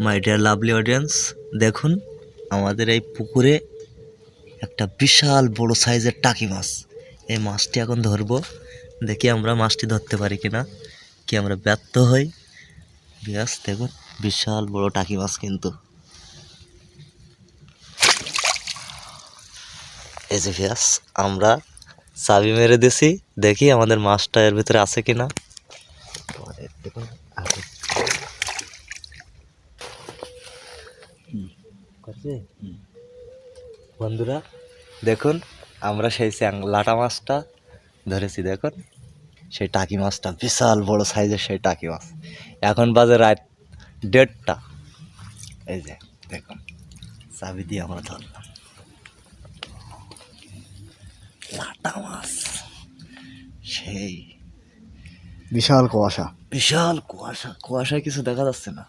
My dear lovely audience, দেখুন আমাদের এই পুকুরে একটা বিশাল বড় সাইজের টাকি মাছ। এই মাছটি এখন ধরবো, দেখি আমরা মাছটি ধরতে পারি কিনা, কি আমরা ব্যর্থ হই। ব্যাস দেখুন বিশাল বড় টাকি মাছ, কিন্তু এই যে ব্যাস আমরা চাবি মেরে দিছি, দেখি আমাদের মাছটা এর ভিতরে আছে কিনা। দেখুন বন্ধুরা, দেখুন আমরা সেই লাটা মাছটা ধরেছি। দেখুন সেই টাকি মাছটা বিশাল বড় সাইজের সেই টাকি মাছ। এখন বাজে রাত 1:30। এই যে দেখুন চাবি দিয়ে আমরা ধরলাম লাটা মাছ। সেই বিশাল কুয়াশা, বিশাল কুয়াশা, কুয়াশায় কিছু দেখা যাচ্ছে না।